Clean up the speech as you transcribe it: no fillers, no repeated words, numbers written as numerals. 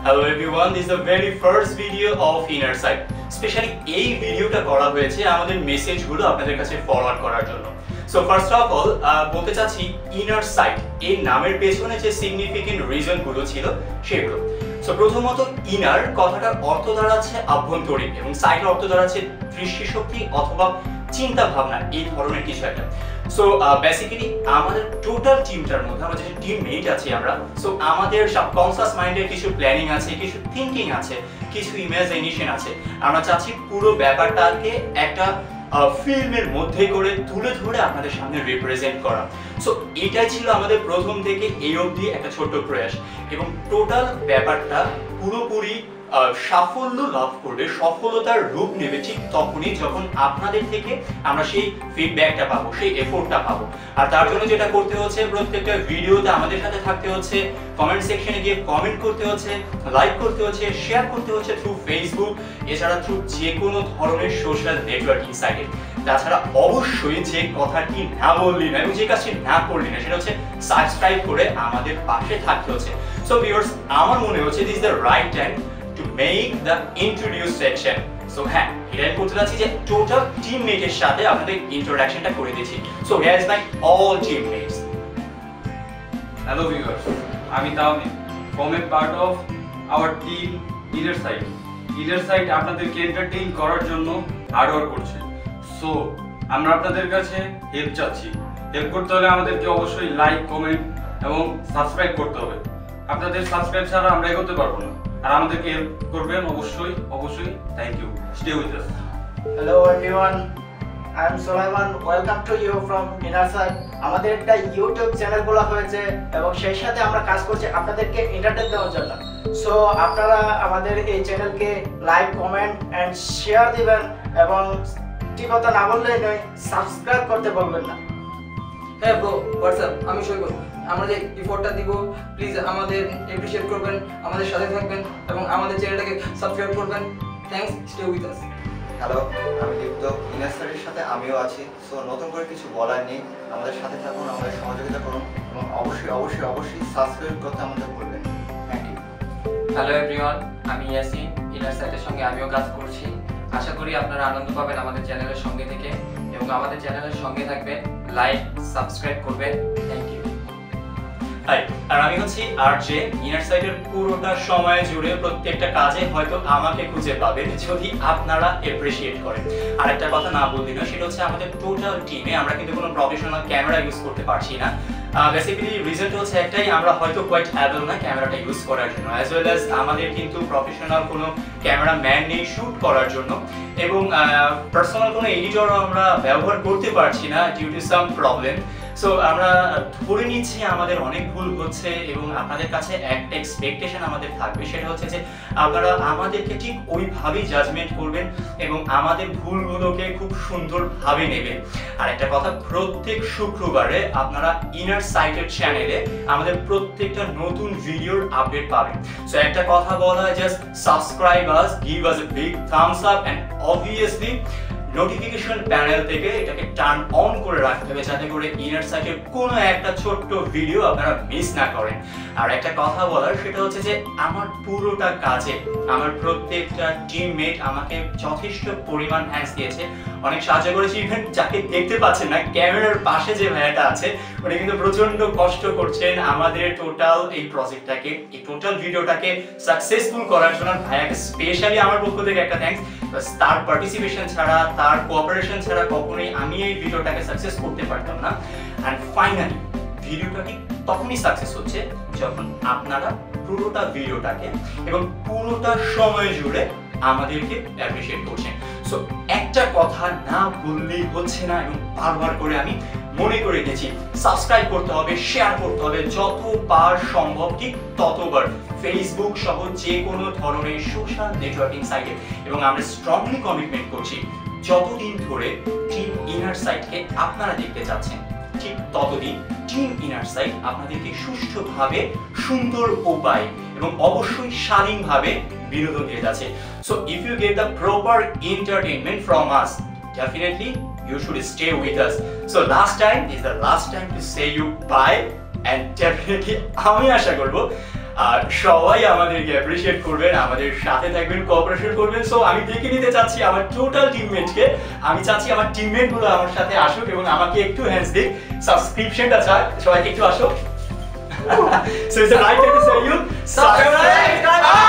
Hello everyone, this is the very first video of Inner Sight. Especially এই ভিডিওটা করা হয়েছে আমাদের মেসেজগুলো আপনাদের কাছে ফরওয়ার্ড করার জন্য। সো ফার্স্ট অফ অল বলতে চাচ্ছি ইনার সাইট এই নামের পেছনে যে সিগনিফিকেন্ট রিজনগুলো ছিল সেগুলো। সো প্রথমত ইনার কথাটার অর্থ দাঁড়াচ্ছে আভ্যন্তরীণ এবং সাইটের অর্থ দাঁড়াচ্ছে দৃষ্টিশক্তি অথবা চিন্তা ভাবনা, এই ধরনের কিছু একটা। সো বেসিক্যালি আমাদের টোটাল টিমটার মধ্যে আমরা যে টিমমেট আছি আমরা, সো আমাদের সাবকনসিয়াস মাইন্ডের কিছু প্ল্যানিং আছে, কিছু থিঙ্কিং আছে, কিছু ইমাজিনেশন আছে। আমরা চাচ্ছি পুরো ব্যাপারটাকে একটা ফিল্মের মধ্যে করে তুলে ধরে আপনাদের সামনে রিপ্রেজেন্ট করা। সো এটাই ছিল আমাদের প্রথম থেকে এই অবধি একটা ছোট্ট প্রয়াস, এবং টোটাল ব্যাপারটা পুরোপুরি সাফল্য লাভ করবে, সফলতার রূপ নেবে ঠিক তখনই যখন আপনাদের থেকে আমরা সেই ফিডব্যাকটা পাবো, সেই এফোর্টটা পাবো। আর তার জন্য যেটা করতে হচ্ছে, প্রত্যেকটা ভিডিওতে আমাদের সাথে থাকতে হচ্ছে, কমেন্ট সেকশনে গিয়ে কমেন্ট করতে হচ্ছে, লাইক করতে হচ্ছে, শেয়ার করতে হচ্ছে থ্রু ফেসবুক, এছাড়া থ্রু যে কোনো ধরনের সোশ্যাল নেটওয়ার্কিং সাইটে। তাছাড়া অবশ্যই যে কথাটি না বললি না এবং যে কাজটি না করলি না সেটা হচ্ছে সাবস্ক্রাইব করে আমাদের পাশে থাকতে হচ্ছে। সো ভিউয়ার্স, আমার মনে হচ্ছে this is the right time to make the introduce section. So হ্যাঁ, এটা করতে যাচ্ছি যে টোটাল টিমমেটের সাথে আপনাদের ইন্ট্রোডাকশনটা করে দিচ্ছি। So here is my all teammates. Hello viewers, আমি তাওমিন, from a part of our team Inner Sight. Inner Sight আপনাদেরকে এন্টারটেইন করার জন্য হার্ড ওয়ার্ক করছে। সো আমরা আপনাদের কাছে হেল্প চাচ্ছি। হেল্প করতে হলে আমাদেরকে অবশ্যই লাইক, কমেন্ট এবং সাবস্ক্রাইব করতে হবে। আপনাদের সাবস্ক্রাইব ছাড়া আমরা এগোতে পারবো না। আর আমাদেরকে হেল্প করবেন অবশ্যই। Thank you, stay with us. Hello everyone, I am Sulaiman. Welcome to you from Inner Sight. আমাদের একটা ইউটিউব চ্যানেল খোলা হয়েছে এবং সেই সাথে আমরা কাজ করছি আপনাদেরকে এন্টারটেইন দেওয়ার জন্য। সো আপনারা আমাদের এই চ্যানেলকে লাইক, কমেন্ট এন্ড শেয়ার দিবেন এবং ঠিক কথা না বললেই নয়, সাবস্ক্রাইব করতে বলবেন না। হ্যাঁ ব্রো, হোয়াটসঅ্যাপ, আমি সৈকত। আমরা যে এফোর্টটা দিব, প্লিজ আমাদের এপ্রিশিয়েট করবেন, আমাদের সাথে থাকবেন এবং আমাদের চ্যানেলটাকে সাবস্ক্রাইব করবেন। Thanks, stay with us. Hello, আমি দীপ্ত, ইনার সাইটের সাথে আমিও আছি। সো নতুন করে কিছু বলার নেই, আমাদের সাথে থাকুন, আমাদের সহযোগিতা করুন এবং অবশ্যই সাবস্ক্রাইব করতে আমাদের বলবেন। Thank you. হ্যালো এভরিওয়ান, আমি ইয়াসিন, ইনার সাইটের সঙ্গে আমিও কাজ করছি। আশা করি আপনারা আনন্দ পাবেন আমাদের চ্যানেলের সঙ্গে থেকে এবং আমাদের চ্যানেলের সঙ্গে থাকবেন, লাইক, সাবস্ক্রাইব করবেন। Thank you. হাই, আর আমি হচ্ছি আরজে। ইনার সাইটের পুরোটা সময় জুড়ে প্রত্যেকটা কাজে হয়তো আমাকে খুঁজে পাবেন যদি আপনারা এপ্রিশিয়েট করেন। আর একটা কথা না বললি না, সেটা হচ্ছে আমাদের টোটাল টিমে আমরা কিন্তু কোনো প্রফেশনাল ক্যামেরা ইউজ করতে পারছি না। বেসিক্যালি রিজনটা হচ্ছে একটাই, আমরা হয়তো কোয়াইট অ্যাবল না ক্যামেরাটা ইউজ করার জন্য, অ্যাজ ওয়েল অ্যাজ আমাদের কিন্তু প্রফেশনাল কোনো ক্যামেরা ম্যান নেই শুট করার জন্য, এবং পার্সোনাল কোনো এডিটরও আমরা ব্যবহার করতে পারছি না due to some problem. So আমরা ধরে নিচ্ছি আমাদের অনেক ভুল হচ্ছে এবং আপনাদের কাছে একটা এক্সপেকটেশন আমাদের থাকবে, সেটা হচ্ছে যে আপনারা আমাদেরকে ঠিক ওইভাবেই জাজমেন্ট করবেন এবং আমাদের ভুলগুলোকে খুব সুন্দরভাবে নেবেন। আর একটা কথা, প্রত্যেক শুক্রবারে আপনারা ইনার সাইটের চ্যানেলে আমাদের প্রত্যেকটা নতুন ভিডিওর আপডেট পাবেন। সো একটা কথা বলা হয়, just subscribe us, give us a big thumbs up and obviously notification panel থেকে এটাকে টার্ন অন করে রাখতে হবে যাতে করে ইনার সাইটের কোনো একটা ছোট্ট ভিডিও আপনারা মিস না করেন। আর একটা কথা বলার, সেটা হচ্ছে যে আমার পুরোটা কাজে আমার প্রত্যেকটা টিমমেট আমাকে যথেষ্ট পরিমাণ হ্যান্ডস দিয়েছে, অনেক সাহায্য করেছে। ইভেন যাকে দেখতে পাচ্ছেন না, ক্যামেরার পাশে যে ভাইয়াটা আছে, উনি কিন্তু প্রচন্ড কষ্ট করছেন আমাদের টোটাল এই প্রজেক্টটাকে, এই টোটাল ভিডিওটাকে সাকসেসফুল করার জন্য। ভাইয়াকে স্পেশালি আমার পক্ষ থেকে একটা থ্যাঙ্কস। তার পার্টিসিপেশন ছাড়া, তার কোঅপারেশন ছাড়া কখনোই আমি এই ভিডিওটাকে সাকসেস করতে পারতাম না। অ্যান্ড ফাইনালি ভিডিওটাকে তখনই সাকসেস হচ্ছে যখন আপনারা পুরোটা ভিডিওটাকে এবং পুরোটা সময় জুড়ে আমাদেরকে অ্যাপ্রিশিয়েট করছেন। সো একটা কথা না বললেই হচ্ছে না এবং বারবার করে আমি মনে করে গেছি, সাবস্ক্রাইব করতে হবে, শেয়ার করতে হবে যতবার সম্ভব, ঠিক ততবার ফেসবুক সহ যে কোনো ধরনের সোশ্যাল নেটওয়ার্কিং সাইটে। এবং আমরা স্ট্রংলি কমিটমেন্ট করছি, যতদিন ধরে টিম ইনার সাইটকে আপনারা দেখতে চাচ্ছেন, ঠিক ততদিন টিম ইনার সাইট আপনাদেরকে সুষ্ঠুভাবে, সুন্দর উপায় এবং অবশ্যই শালীনভাবে বিনোদন দিয়ে যাচ্ছে। So if you get the proper entertainment from us, definitely you should stay with us. So last time is the last time to say you bye, and definitely আমি আশা করব আর সবাই আমাদেরকে অ্যাপ্রিশিয়েট করবেন, আমাদের সাথে থাকবেন, কোঅপারেশন করবেন। সো আমি ডেকে নিতে চাচ্ছি আমার টোটাল টিমমেটকে। আমি চাচ্ছি আমার টিমমেট গুলো আমার সাথে আসুক এবং আমাকে একটু হ্যান্ডস দিক। সাবস্ক্রিপশনটা চাই, সবাই একটু আসো। So it's the right time to say you subscribe.